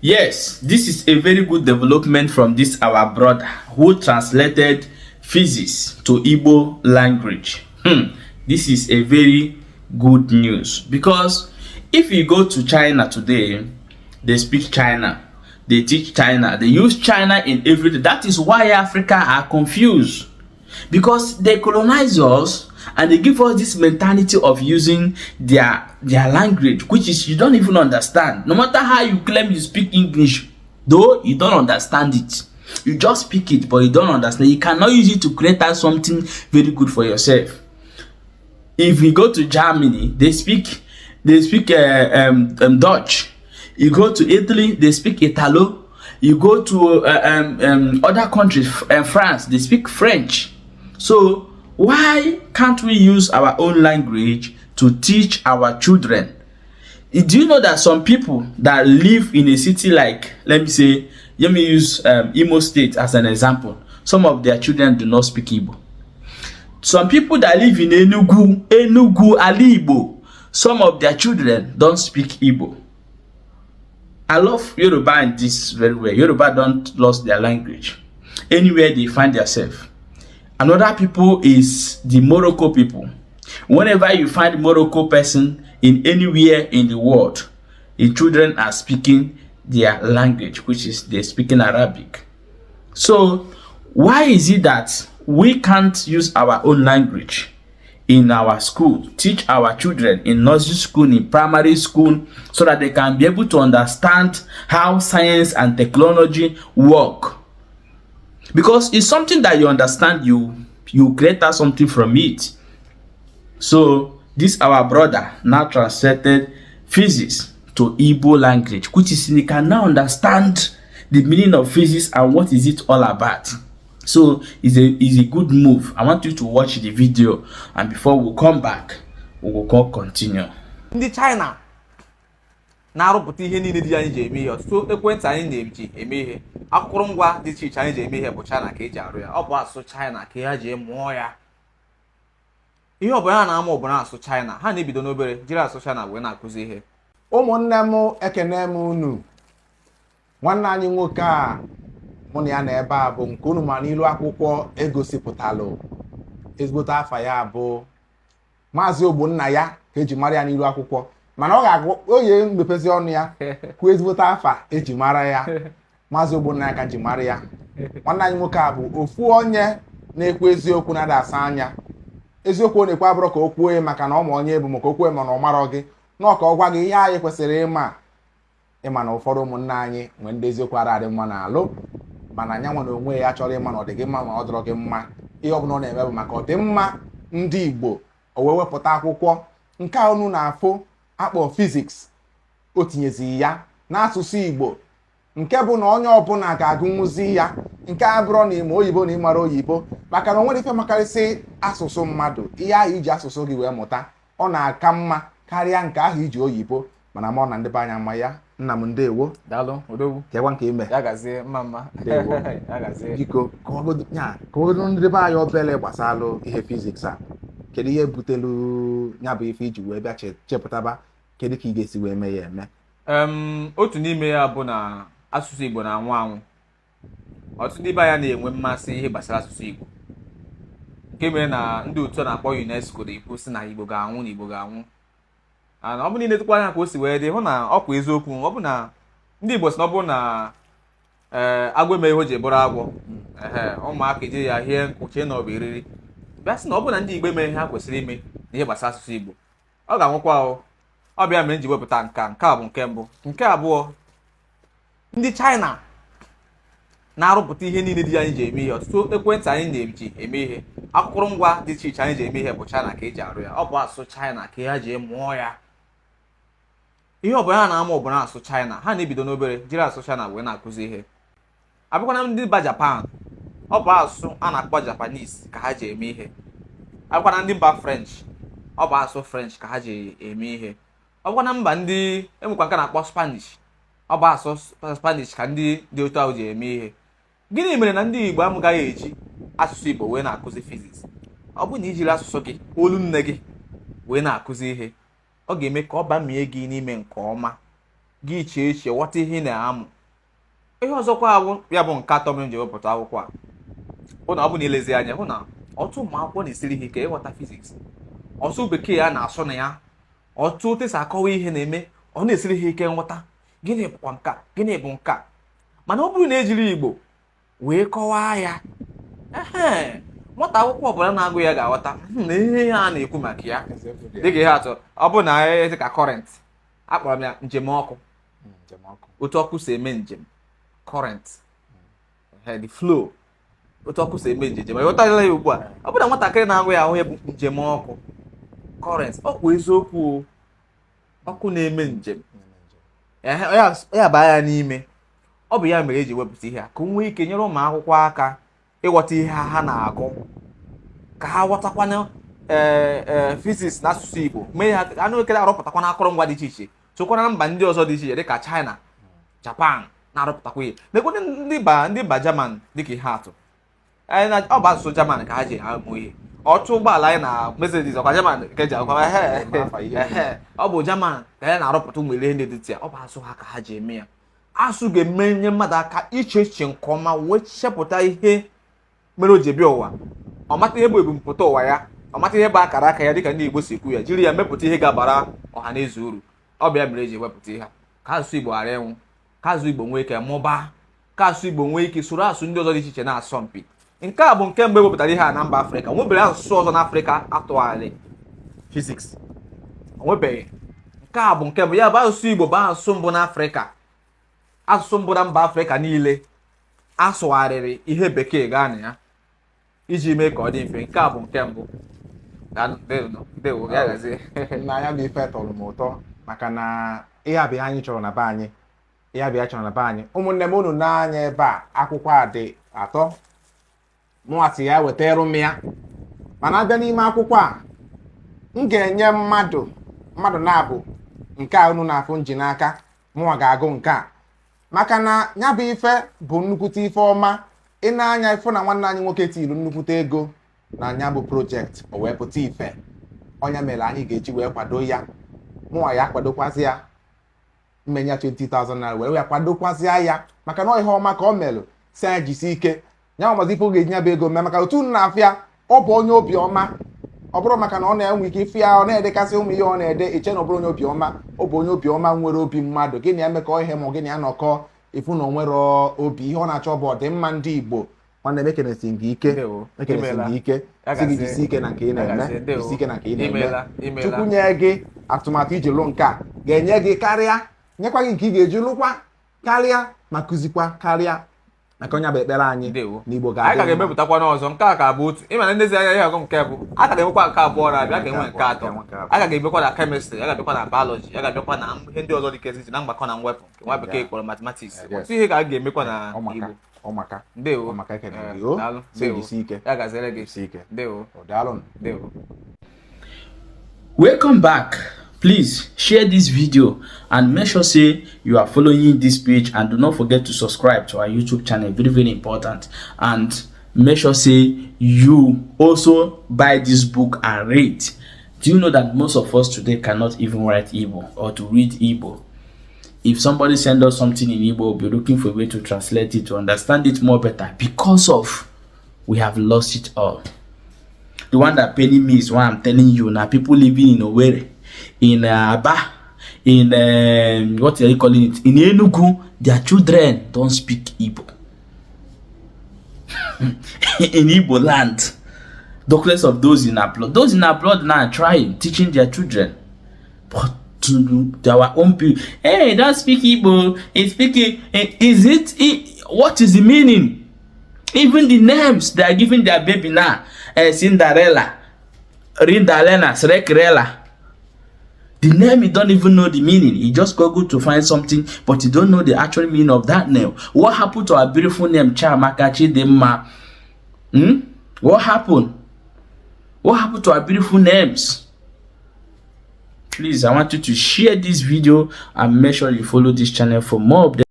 Yes, this is a very good development from this our brother who translated physics to Igbo language. This is a very good news, because if you go to China today, they speak China, they teach China, they use China in everything. That is why Africa are confused, because they colonize us and they give us this mentality of using their language, which is you don't even understand. No matter how you claim you speak English, though, you don't understand it. You just speak it, but you don't understand. You cannot use it to create out something very good for yourself. If you go to Germany, they speak Dutch. You go to Italy, they speak Italo. You go to other countries, France, they speak French. So why can't we use our own language to teach our children? Do you know that some people that live in a city like, let me use Imo State as an example, some of their children do not speak Igbo. Some people that live in Enugu, Ali Igbo, some of their children don't speak Igbo. I love Yoruba in this very way. Yoruba don't lose their language anywhere they find themselves. Another people is the Morocco people. Whenever you find Morocco person in anywhere in the world, the children are speaking their language, which is they're speaking Arabic. So why is it that we can't use our own language in our school, teach our children in nursery school, in primary school, so that they can be able to understand how science and technology work? Because it's something that you understand, you create out something from it. So this our brother now translated physics to Igbo language, which is you can now understand the meaning of physics and what is it all about. So it's a good move. I want you to watch the video, and before we come back, we will continue. Ndị China na-arụpụta ihe niile dị anyị ji eme ihe. Ọtụtụ ekwentị anyị na-eji eme ihe, akụrụngwa dị iche iche anyị ji eme ihe bụ China ka eji arụ ya. Ọ bụ asụsụ China ka ha ji mụọ ya. Ihe ọ bụla ha na-amụ bụ asụsụ China. Ha na-ebido n'obere jiri asụsụ China wee na-akụzi ihe. Ụmụnne m, ekene m unu. Nwanne anyị nwoke a mụ na ya na ebe a bụ nke unu ma n'ilu akwụkwọ egosipụtalụ. Ezigbote afa ya bụ Maazị Ogbonna ya ka eji mara ya n'ilu akwụkwọ, mana ọ ga-agụ onye mepezi ọnụ ya kwuo ezigbote afa eji mara ya. Maazị Ogbonna ya ka eji mara ya. Nwanne anyị nwoke a bụ ofu onye na-ekwu eziokwu na-ada asa anya. Eziokwu ọ na-ekwu abụrụ ka o kwuo maka na ọ ma onye bụ maka o kwuo ma na ọ marọ gị, na ka ọ gwa gị ihe anyị kwesịrị ịma na ụfọdụ ụmụnne anyị nwee ndị eziokwu adị mma n'alụ, mana anya nwe na onwe ya chọrọ ịma na ọ dị gị mma ma ọ dọrọ gị mma. Ihe ọ bụla ọ na-eme bụ maka ọdịmma ndị Igbo. O wee wepụta akwụkwọ nke a unu na-afụ akpọ physics, o tinyezi ya n'asụsụ Igbo, nke bụ na onye ọbụla ga-agụnwuzi ya, nke a bụrụ na ịma oyibo na ịmara oyibo, maka na o nwere ife makarịsị asụsụ mmadụ. Ihe ahụ iji asụsụ gị wee mụta ọ na-aka mma karịa nke ahụ iji oyibo, mana mụ na ndị be anya mma ya. Nna m ndewo. Daalụ, odogwu. Kekwa nke ime. Ya gazie mma. Ndewo. Ya gazie. Biko, ka ogodo ndị be anyị obele gbasalụ ihe physics a. Kedu ihe butelu nya bụ ife iji wee bịa chepụtaba, kedu ka ị ga-esi wee mee ya eme? Otu n'ime ya bụ na asụsụ Igbo na-anwụ anwụ. Ọtụtụ ndị be ya na-enwe mmasị ihe gbasara asụsụ Igbo, nke mere na ndị otu na-akpọ UNESCO na-ekwu sị na Igbo ga-anwụ na Igbo ga-anwụ. Ọ bụ niile tụkwa anya ka o si wee dị hụ na ọ kwa eziokwu. Ọ bụ na ndị Igbo sị na ọ bụ na agwọ eme ihe o ji bụrụ agwọ, ụmụaka eji ya hie nkwuche na ọ bụ eriri. Bịa sị na ọ bụ na ndị Igbo eme ihe ha kwesịrị ime na ihe gbasara asụsụ Igbo, ọ ga-anwụkwa. Ọ bịa mere nji wepụta nke a bụ nke mbụ. Nke abụọ, ndị China na-arụpụta ihe niile dị anyị ji eme ihe. Ọtụtụ ekwentị anyị na-eji eme ihe, akụrụngwa dị iche iche anyị ji eme ihe bụ China ka eji arụ ya. Ọ bụ asụsụ China ka ha ji mụọ ya. Ihe ọbụla ha na-amụ bụ asụsụ China. Ha na-ebido n'obere jiri asụsụ China wee na-akụzi ihe. Abịakwana ndị mba Japan, ọ bụ asụsụ a na-akpọ Japanese ka ha ji eme ihe. Abịakwana ndị mba French, ọ bụ asụsụ French ka ha ji eme ihe. Ọ bụkwa na mba ndị enwekwa nke na-akpọ Spanish, ọ bụ asụsụ Spanish ka ndị dị otu ahụ ji eme ihe. Gịnị mere na ndị Igbo amụgaghị eji asụsụ Igbo wee na-akụzi physics? Ọ bụ na ijiri asụsụ gị, olu nne gị wee na-akụzi ihe, ọ ga-eme ka ọ bamie gị n'ime nke ọma, gị chee echiche ghọta ihe ị na-amụ, ihe ọzọkwa abụ ya bụ nke atọ m ji wepụta akwụkwọ a hụ na ọ bụ na ilezi anya hụ na ọtụ ụmụ akwụkwọ na-esiri ha ike ịghọta fiziks. Ọtụ bekee a na-asụ na ya, ọtụ otu esi akọwa ihe na-eme ọ na-esiri ha ike nghọta. Gịnị bụkwa nka, gịnị bụ nka? Mana ọ bụrụ na ejiri Igbo wee kọwaa ya, nwata akwụkwọ ọbụla na-agụ ya ga-aghọta na ihe a na-ekwu maka ya. Dịka ihe atụ, ọ bụ na ezi ka kọrent, akpọrọ m ya njem ọkụ. Otu ọkụ si eme njem, kọrent, the flow, otu ọkụ si eme njem. Ịghọtala ya ugbu a? Ọ bụ na nwatakịrị na-agụ ya ahụ ya bụ njem ọkụ, kọrent. Ọ bụ eziokwu, ọkụ na-eme njem, ya baa ya n'ime. Ọ bụ ya mere eji wepụta ihe a ka o nwee ike nyere ụmụ akwụkwọ aka ịghọta ihe ha na-agụ, ka ha ghọtakwana fiziks na asụsụ Igbo, mee ha anụ ekele arụpụtakwana akụrụngwa dị iche iche, sokwana na mba ndị ọzọ dị iche iche dịka China, Japan na-arụpụtakwa ihe. Lekwe ndị mba German dịka ihe atụ, ọ bụ asụsụ German ka ha ji amụ ihe. Ọtụ ụgbọala anyị na Mercedes ọkwa German ka eji akwa, ọ bụ German ka ya na-arụpụta ụmụ ihe ndị dị ya. Ọ bụ asụ ha ka ha ji eme ya. Asụ ga-eme nye mmadụ aka iche echiche nke ọma, wee chepụta ihe mere o ji bịa ụwa. Ọ mata ihe bụ ebumpụta ụwa ya, ọ mata ihe bụ akara aka ya dịka ndị Igbo si kwu ya, jiri ya mepụta ihe ga-abara ọha na eze uru. Ọ bụ ya mere eji ewepụta ihe ka asụsụ Igbo ghara ịnwụ, ka asụsụ Igbo nwee ike mụbaa, ka asụsụ Igbo nwee ike soro asụsụ ndị ọzọ dị iche iche na-asọ mpi. Nke a bụ nke mgbe ewepụtara ihe a na mba Afrịka. O nwebere asụsụ ọzọ n'Afrịka atụgharị fiziks, o nwebeghị. Nke a bụ nke mbụ, ya bụ asụsụ Igbo bụ asụsụ mbụ n'Afrịka, asụsụ mbụ na mba Afrịka niile asụgharịrị ihe bekee gaa na ya iji mee ka ọ dị mfe. Nke a bụ nke mbụ. Na ya bụ ife tọrọ m ụtọ maka na ihe abịa anyị chọrọ na be anyị, ihe abịa chọrọ na be anyị. Ụmụnne m, unu n'anya ebe a, akwụkwọ a dị atọ, mụnwasị ya wetara m ya. Mana abịa n'ime akwụkwọ a, m ga-enye mmadụ na-abụ nke a unu na-afụ nji n'aka, mụnwa ga-agụ nke a, maka na ya bụ ife bụ nnukwute ife ọma. Ị na-anya ife na nwanne anyị nwoke tilu nnukwute ego na anya bụ projekti, o wee pụta ife. Ọnya mere anyị ga-eji wee kwado ya. Mụnwa ya kwadokwazị ya, mmenya 20,000 naira were ya kwadokwazịa ya, maka na ihe ọma ka ọ melụ. Si anyị jisi ike nya ọmazi ife ọ ga-eji ya bụ ego mee, maka otu na-afịa ọ bụ onye obiọma. Ọ bụrụ maka na ọ na-enwe ike ife ya, ọ na-edekasị ụmụ ihe ọ na-ede, iche na ọ bụrụ onye obiọma. Ọ bụ onye obiọma nwere obi mmadụ. Gịnị ya mekọ ihe ma gịnị ya nọkọ ifu na onwere obi. Ihe ọ na-achọ bụ ọdịmma ndị Igbo. Nwanne m, ekenesi gị ike, ekenesi gị ike, si gị jisi ike na nke ị na-eme, jisi ike na nke ị na-eme. Chukwu nye gị atụmatụ iji lụ nke a, ga-enye gị karịa, nyekwa gị nke ị ga-eji lụkwa karịa, ma kụzikwa karịa. Maka onye bụ ekpere anyị n'Igbo ga-adị. Anyị ka ga-emepụtakwa n'ọzọ. Nke a ka bụ otu. Ịma na ndezi anya ihe ọgụ nke bụ, a ka ga-enwekwa nke abụọ na-abịa, ga-enwe nke atọ. A ka ga-emekwa na kemịstrị, a ga-abịakwa na biọlọji, a ga-abịakwa na ihe ndị ọzọ dị ka ezi na mgbakọ na mwepụ nke nwa bekee kpọrọ mathematics. Otu ihe ka a ga-emekwa na Igbo. Ọmaka. Ndewo. Ọmaka ekene gị o. Jisi ike. Ya gazere gị. Jisi ike. Ndewo. Daalụ. Ndewo. Welcome back. Please share this video and make sure say you are following this page, and do not forget to subscribe to our YouTube channel. Very important. And make sure say you also buy this book and read. Do you know that most of us today cannot even write Igbo or to read Igbo? If somebody send us something in Igbo, we'll be looking for a way to translate it, to understand it more better, because of we have lost it all. The one that paining me is what I'm telling you now. People living in Owerri, in Aba, in what are you calling it, in Enugu, their children don't speak Igbo. In Igbo land, doctors of those in abroad now are trying, teaching their children, but to our own people, hey, don't speak Igbo. It's speaking. Is it? What is the meaning? Even the names they are giving their baby now, Cinderella, Rindalena, Srekrela. The name, you don't even know the meaning. You just Google to find something, but you don't know the actual meaning of that name. What happened to our beautiful name, Chiamaka Chidimma? What happened? What happened to our beautiful names? Please, I want you to share this video and make sure you follow this channel for more updates.